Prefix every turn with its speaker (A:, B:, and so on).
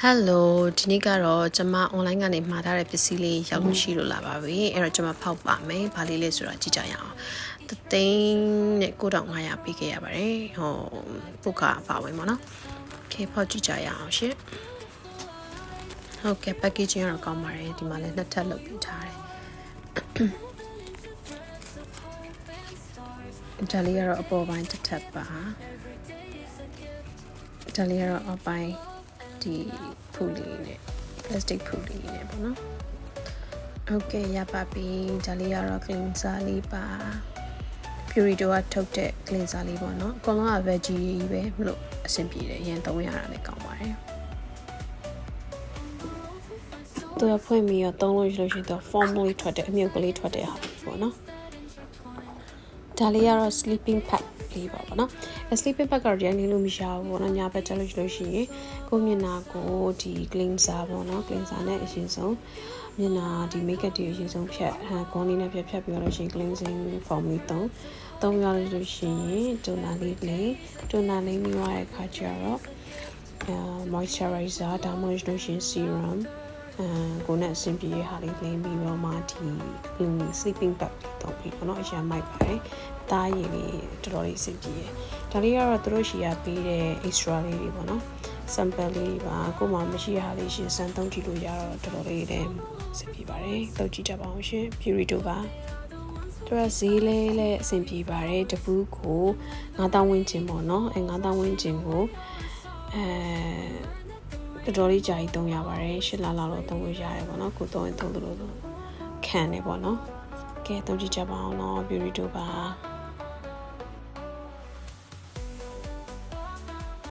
A: Hello ဒီနေ့ကတော့ကျွန်မ online ကနေမှာထားတဲ့ပစ္စည်းလေးရောက်လို့ရှိလို့လာပါပြီအဲ့တော့ကျွန်မဖောက်ပါမယ်ဘာလေးလဲဆိုတာကြည့်ကြရအောင်3,9500ပေးခဲ့ရပါတယ်ပုတ်ကအပါဝင်ပေါ့နော် Okay ဖောက်ကြည့်ကြရအောင်ရှင်ဟုတ်ကဲ့ packaging ကတော့ကောင်းပါတယ်ဒီမှာလည်းနှစ်ထပ်လုပ်ပေးထားတယ်ဒါလေးကတော့အပေါ်ပိုင်းတစ်ထပ်ပါဒါလေးကတော့အောက်ပိုင်းဒီဖူလေးနဲ့ plastic ဖူလေးနဲ့ပေါ့နော်ဟုတ်ကဲ့ရပါပြီဒါလေးကတော့ cleanser လေးပါ Purito ကထုတ်တဲ့ cleanser လေးပေါ့နော်အကောင်လုံးက veggie ကြီးပဲမလို့အဆင်ပြေတယ်ရန်သုံးရတာလည်းကောင်းပါတယ်သူကဖွင့်ပြီးတော့သုံးလို့ရှိရင်တော့ foam လေးထွက်တယ်အမြုပ်ကလေးထွက်တဲ့ဟာပေါ့နော်ဒါလေးကတော့ sleeping pad လေးပါပေါ့နော် sleeping pad ကတော့ရန်နေလို့မရဘူးပေါ့နော်ညာဘက်တက်လို့ရှိရင်ကိုမျက်နှာကိုဒီ cleanser ပေါ့နော် cleanser နဲ့အရင်ဆုံးမျက်နှာဒီ makeup တွေအရင်ဆုံးဖြတ်ခေါင်းလေးနဲ့ဖြတ်ပြီးတော့ရှင် cleansing foam လေးသုံးရလို့ရှိရင် toner လေးပြီးသွားတဲ့အခါကျတော့moisturizer ဒါမှမဟုတ်ရှင် serum ကိုနဲ့အဆင်ပြေတဲ့ဟာလေးလင်းပြီးတော့မှဒီ sleeping bag တောင်းပြီးတော့အရာမိုက်ပါတယ်။သားရည်လေးတော်တော်လေးအဆင်ပြေတယ်။ဒါလေးကတော့သူတို့ရှီယာပေးတဲ့ extra လေးတွေပေါ့နော်။ sample လေးပါကိုမှမရှိရလေးရှင်စမ်းသုံးကြည့်လို့ရတော့တော်တော်လေးလည်းအဆင်ပြေပါတယ်။သုံးကြည့်ကြပါအောင်ရှင် Purito ပါ။သူကဈေးလေးလည်းအဆင်ပြေပါတယ်။တပူးကို9000ဝန်းကျင်ပေါ့နော်။9000ဝန်းကျင်ကိုတော်တော်လေးကြာကြီးသုံးရပါတယ်ရှစ်လလောက်တော့သုံးလို့ရတယ်ပေါ့နော်ကိုသုံးရင်သုံးလို့ခံနေပေါ့နော်ကဲသုံးကြည့်ကြပါအောင်နော် Purito ပါ